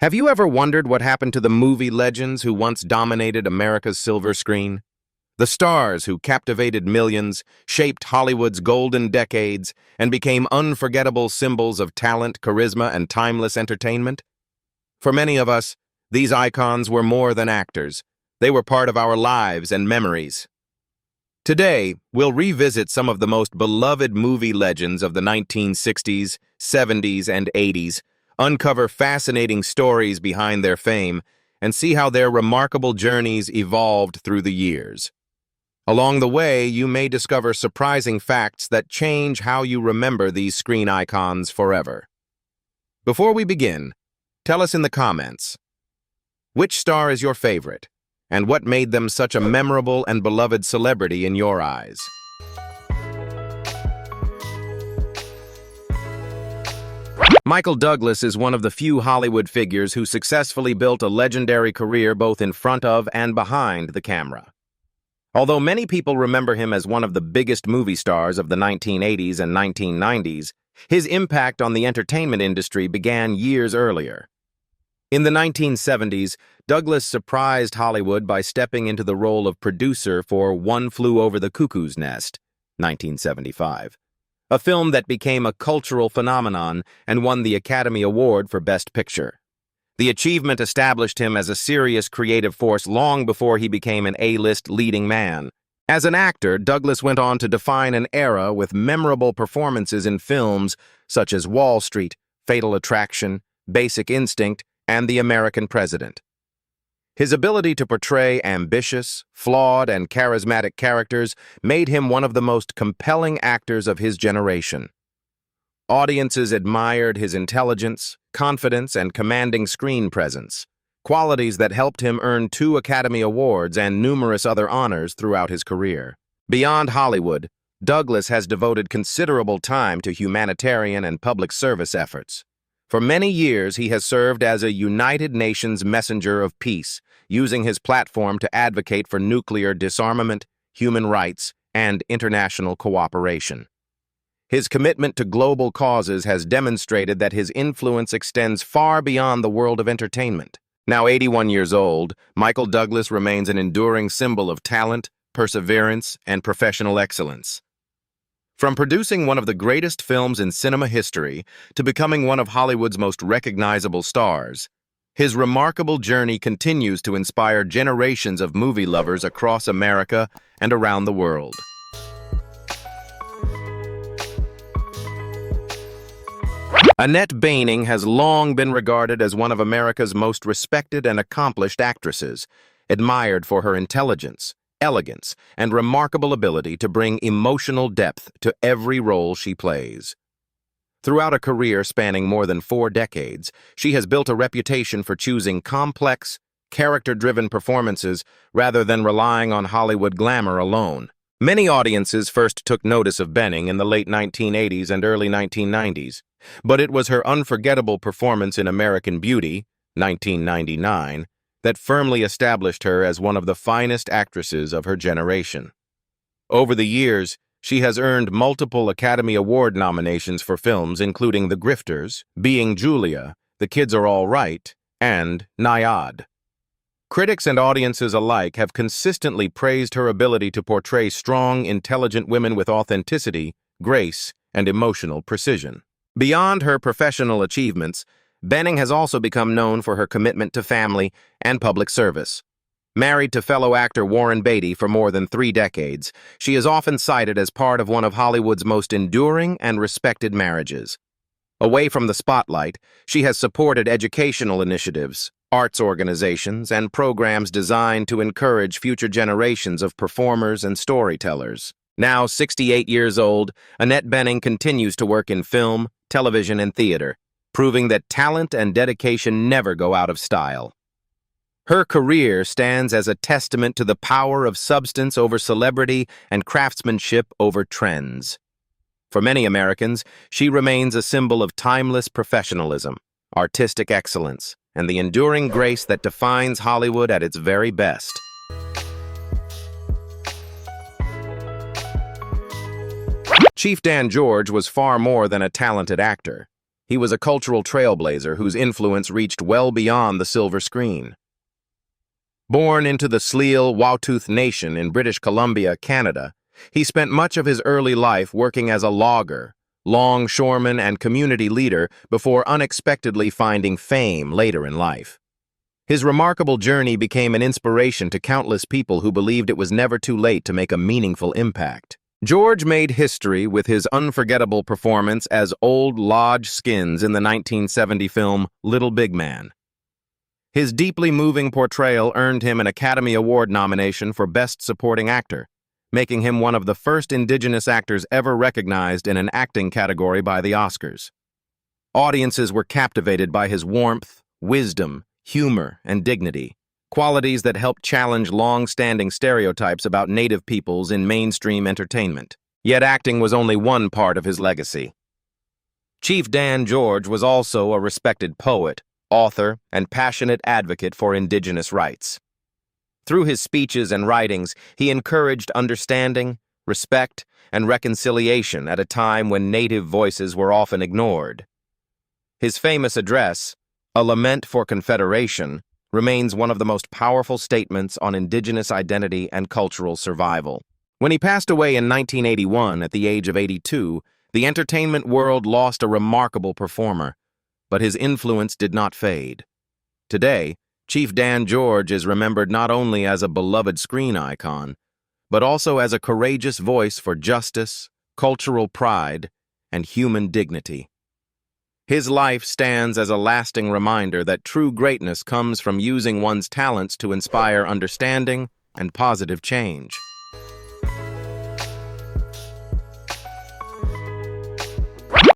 Have you ever wondered what happened to the movie legends who once dominated America's silver screen? The stars who captivated millions, shaped Hollywood's golden decades, and became unforgettable symbols of talent, charisma, and timeless entertainment? For many of us, these icons were more than actors. They were part of our lives and memories. Today, we'll revisit some of the most beloved movie legends of the 1960s, 70s, and 80s, uncover fascinating stories behind their fame, and see how their remarkable journeys evolved through the years. Along the way, you may discover surprising facts that change how you remember these screen icons forever. Before we begin, tell us in the comments, which star is your favorite, and what made them such a memorable and beloved celebrity in your eyes? Michael Douglas is one of the few Hollywood figures who successfully built a legendary career both in front of and behind the camera. Although many people remember him as one of the biggest movie stars of the 1980s and 1990s, his impact on the entertainment industry began years earlier. In the 1970s, Douglas surprised Hollywood by stepping into the role of producer for One Flew Over the Cuckoo's Nest, 1975, a film that became a cultural phenomenon and won the Academy Award for Best Picture. The achievement established him as a serious creative force long before he became an A-list leading man. As an actor, Douglas went on to define an era with memorable performances in films such as Wall Street, Fatal Attraction, Basic Instinct, and The American President. His ability to portray ambitious, flawed, and charismatic characters made him one of the most compelling actors of his generation. Audiences admired his intelligence, confidence, and commanding screen presence, qualities that helped him earn 2 Academy Awards and numerous other honors throughout his career. Beyond Hollywood, Douglas has devoted considerable time to humanitarian and public service efforts. For many years, he has served as a United Nations messenger of peace, using his platform to advocate for nuclear disarmament, human rights, and international cooperation. His commitment to global causes has demonstrated that his influence extends far beyond the world of entertainment. Now 81 years old, Michael Douglas remains an enduring symbol of talent, perseverance, and professional excellence. From producing one of the greatest films in cinema history to becoming one of Hollywood's most recognizable stars, his remarkable journey continues to inspire generations of movie lovers across America and around the world. Annette Bening has long been regarded as one of America's most respected and accomplished actresses, admired for her intelligence, elegance, and remarkable ability to bring emotional depth to every role she plays. Throughout a career spanning more than 4 decades, she has built a reputation for choosing complex, character-driven performances rather than relying on Hollywood glamour alone. Many audiences first took notice of Bening in the late 1980s and early 1990s, but it was her unforgettable performance in American Beauty, 1999, that firmly established her as one of the finest actresses of her generation. Over the years, she has earned multiple Academy Award nominations for films including The Grifters, Being Julia, The Kids Are All Right, and Nyad. Critics and audiences alike have consistently praised her ability to portray strong, intelligent women with authenticity, grace, and emotional precision. Beyond her professional achievements, Bening has also become known for her commitment to family and public service. Married to fellow actor Warren Beatty for more than 3 decades, she is often cited as part of one of Hollywood's most enduring and respected marriages. Away from the spotlight, she has supported educational initiatives, arts organizations, and programs designed to encourage future generations of performers and storytellers. Now 68 years old, Annette Bening continues to work in film, television, and theater, proving that talent and dedication never go out of style. Her career stands as a testament to the power of substance over celebrity and craftsmanship over trends. For many Americans, she remains a symbol of timeless professionalism, artistic excellence, and the enduring grace that defines Hollywood at its very best. Chief Dan George was far more than a talented actor. He was a cultural trailblazer whose influence reached well beyond the silver screen. Born into the Tsleil-Waututh Nation in British Columbia, Canada, he spent much of his early life working as a logger, longshoreman, and community leader before unexpectedly finding fame later in life. His remarkable journey became an inspiration to countless people who believed it was never too late to make a meaningful impact. George made history with his unforgettable performance as Old Lodge Skins in the 1970 film Little Big Man. His deeply moving portrayal earned him an Academy Award nomination for Best Supporting Actor, making him one of the first Indigenous actors ever recognized in an acting category by the Oscars. Audiences were captivated by his warmth, wisdom, humor, and dignity, qualities that helped challenge long-standing stereotypes about Native peoples in mainstream entertainment. Yet acting was only one part of his legacy. Chief Dan George was also a respected poet, author, and passionate advocate for Indigenous rights. Through his speeches and writings, he encouraged understanding, respect, and reconciliation at a time when Native voices were often ignored. His famous address, A Lament for Confederation, remains one of the most powerful statements on Indigenous identity and cultural survival. When he passed away in 1981 at the age of 82, the entertainment world lost a remarkable performer, but his influence did not fade. Today, Chief Dan George is remembered not only as a beloved screen icon, but also as a courageous voice for justice, cultural pride, and human dignity. His life stands as a lasting reminder that true greatness comes from using one's talents to inspire understanding and positive change.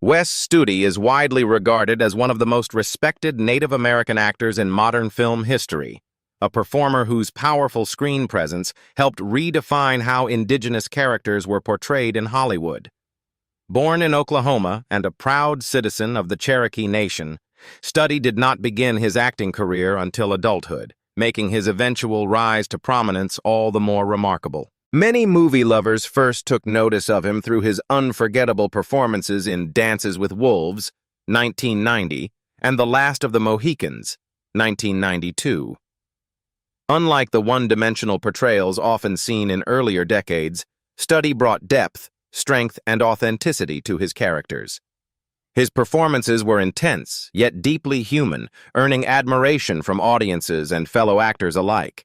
Wes Studi is widely regarded as one of the most respected Native American actors in modern film history, a performer whose powerful screen presence helped redefine how Indigenous characters were portrayed in Hollywood. Born in Oklahoma and a proud citizen of the Cherokee Nation, Studi did not begin his acting career until adulthood, making his eventual rise to prominence all the more remarkable. Many movie lovers first took notice of him through his unforgettable performances in Dances with Wolves, 1990, and The Last of the Mohicans, 1992. Unlike the one-dimensional portrayals often seen in earlier decades, Studi brought depth, strength, and authenticity to his characters. His performances were intense, yet deeply human, earning admiration from audiences and fellow actors alike.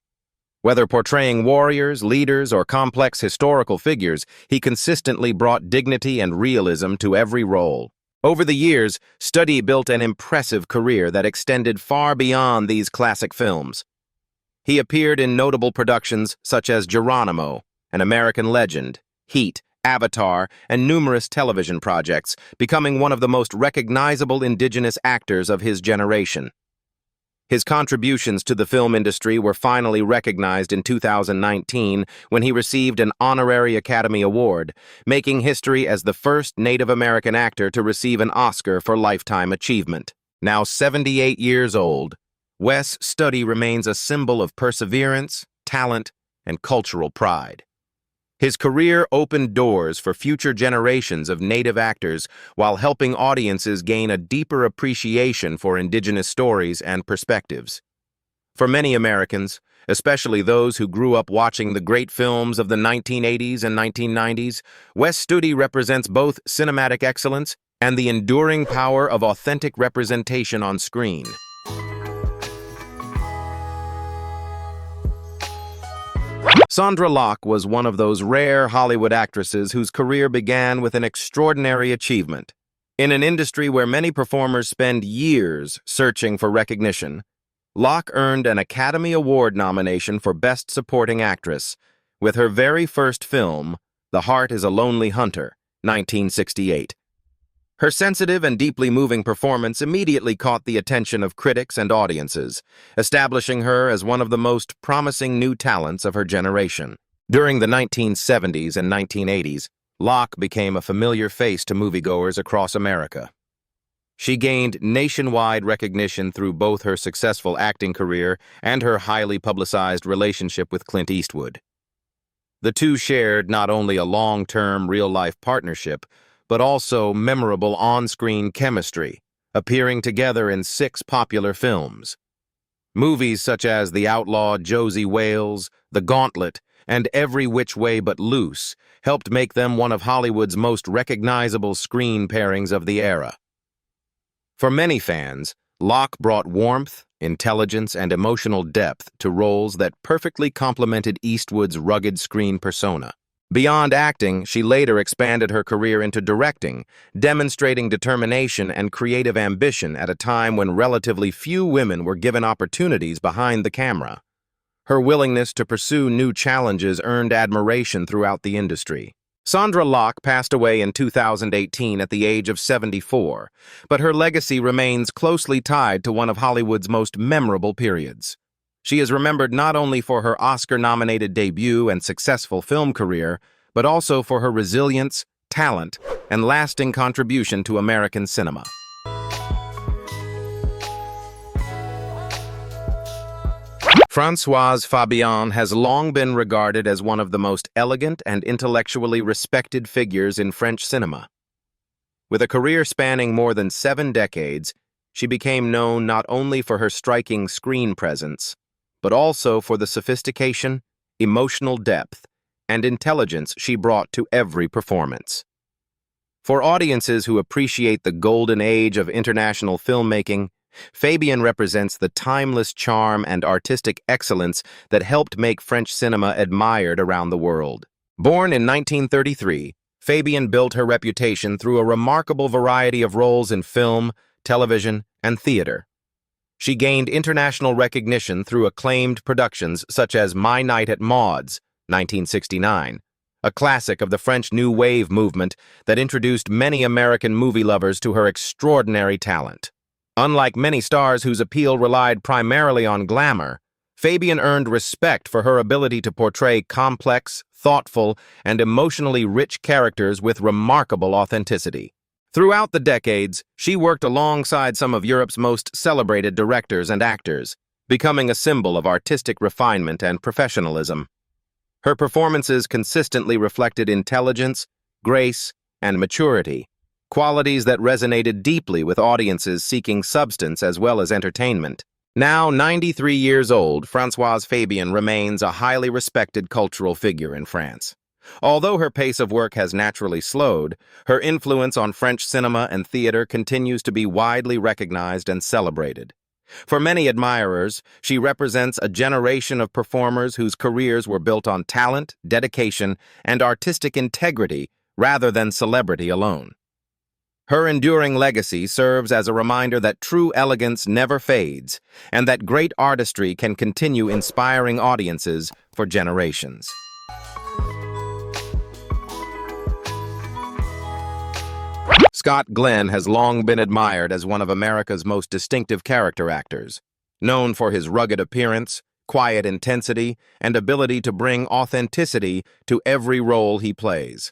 Whether portraying warriors, leaders, or complex historical figures, he consistently brought dignity and realism to every role. Over the years, Studi built an impressive career that extended far beyond these classic films. He appeared in notable productions such as Geronimo, An American Legend, Heat, Avatar, and numerous television projects, becoming one of the most recognizable Indigenous actors of his generation. His contributions to the film industry were finally recognized in 2019 when he received an honorary Academy Award, making history as the first Native American actor to receive an Oscar for Lifetime Achievement. Now 78 years old, Wes Studi remains a symbol of perseverance, talent, and cultural pride. His career opened doors for future generations of Native actors while helping audiences gain a deeper appreciation for Indigenous stories and perspectives. For many Americans, especially those who grew up watching the great films of the 1980s and 1990s, Wes Studi represents both cinematic excellence and the enduring power of authentic representation on screen. Sondra Locke was one of those rare Hollywood actresses whose career began with an extraordinary achievement. In an industry where many performers spend years searching for recognition, Locke earned an Academy Award nomination for Best Supporting Actress with her very first film, The Heart is a Lonely Hunter, 1968. Her sensitive and deeply moving performance immediately caught the attention of critics and audiences, establishing her as one of the most promising new talents of her generation. During the 1970s and 1980s, Locke became a familiar face to moviegoers across America. She gained nationwide recognition through both her successful acting career and her highly publicized relationship with Clint Eastwood. The two shared not only a long-term real-life partnership, but also memorable on-screen chemistry, appearing together in 6 popular films. Movies such as The Outlaw Josie Wales, The Gauntlet, and Every Which Way But Loose helped make them one of Hollywood's most recognizable screen pairings of the era. For many fans, Locke brought warmth, intelligence, and emotional depth to roles that perfectly complemented Eastwood's rugged screen persona. Beyond acting, she later expanded her career into directing, demonstrating determination and creative ambition at a time when relatively few women were given opportunities behind the camera. Her willingness to pursue new challenges earned admiration throughout the industry. Sandra Locke passed away in 2018 at the age of 74, but her legacy remains closely tied to one of Hollywood's most memorable periods. She is remembered not only for her Oscar-nominated debut and successful film career, but also for her resilience, talent, and lasting contribution to American cinema. Françoise Fabian has long been regarded as one of the most elegant and intellectually respected figures in French cinema. With a career spanning more than 7 decades, she became known not only for her striking screen presence, but also for the sophistication, emotional depth, and intelligence she brought to every performance. For audiences who appreciate the golden age of international filmmaking, Fabian represents the timeless charm and artistic excellence that helped make French cinema admired around the world. Born in 1933, Fabian built her reputation through a remarkable variety of roles in film, television, and theater. She gained international recognition through acclaimed productions such as My Night at Maud's, 1969, a classic of the French New Wave movement that introduced many American movie lovers to her extraordinary talent. Unlike many stars whose appeal relied primarily on glamour, Fabian earned respect for her ability to portray complex, thoughtful, and emotionally rich characters with remarkable authenticity. Throughout the decades, she worked alongside some of Europe's most celebrated directors and actors, becoming a symbol of artistic refinement and professionalism. Her performances consistently reflected intelligence, grace, and maturity, qualities that resonated deeply with audiences seeking substance as well as entertainment. Now 93 years old, Françoise Fabian remains a highly respected cultural figure in France. Although her pace of work has naturally slowed, her influence on French cinema and theater continues to be widely recognized and celebrated. For many admirers, she represents a generation of performers whose careers were built on talent, dedication, and artistic integrity rather than celebrity alone. Her enduring legacy serves as a reminder that true elegance never fades, and that great artistry can continue inspiring audiences for generations. Scott Glenn has long been admired as one of America's most distinctive character actors, known for his rugged appearance, quiet intensity, and ability to bring authenticity to every role he plays.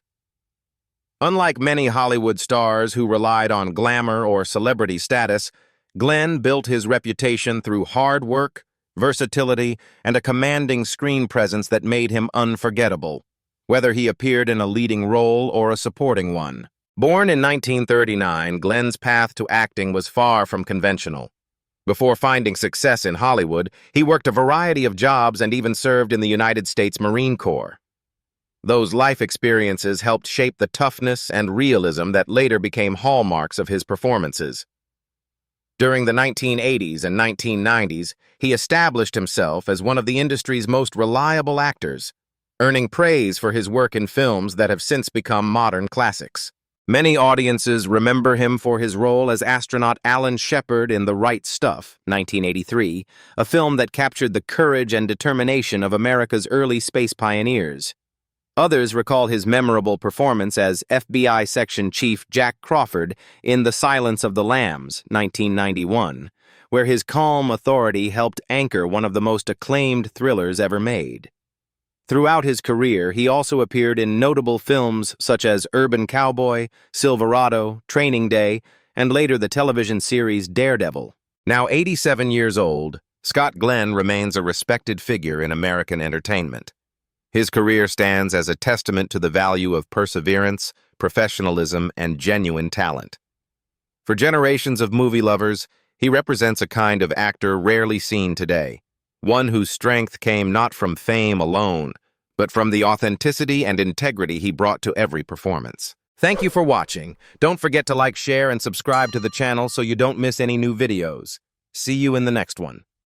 Unlike many Hollywood stars who relied on glamour or celebrity status, Glenn built his reputation through hard work, versatility, and a commanding screen presence that made him unforgettable, whether he appeared in a leading role or a supporting one. Born in 1939, Glenn's path to acting was far from conventional. Before finding success in Hollywood, he worked a variety of jobs and even served in the United States Marine Corps. Those life experiences helped shape the toughness and realism that later became hallmarks of his performances. During the 1980s and 1990s, he established himself as one of the industry's most reliable actors, earning praise for his work in films that have since become modern classics. Many audiences remember him for his role as astronaut Alan Shepard in The Right Stuff, 1983, a film that captured the courage and determination of America's early space pioneers. Others recall his memorable performance as FBI Section Chief Jack Crawford in The Silence of the Lambs, 1991, where his calm authority helped anchor one of the most acclaimed thrillers ever made. Throughout his career, he also appeared in notable films such as Urban Cowboy, Silverado, Training Day, and later the television series Daredevil. Now 87 years old, Scott Glenn remains a respected figure in American entertainment. His career stands as a testament to the value of perseverance, professionalism, and genuine talent. For generations of movie lovers, he represents a kind of actor rarely seen today, one whose strength came not from fame alone, but from the authenticity and integrity he brought to every performance. Thank you for watching. Don't forget to like, share, and subscribe to the channel so you don't miss any new videos. See you in the next one.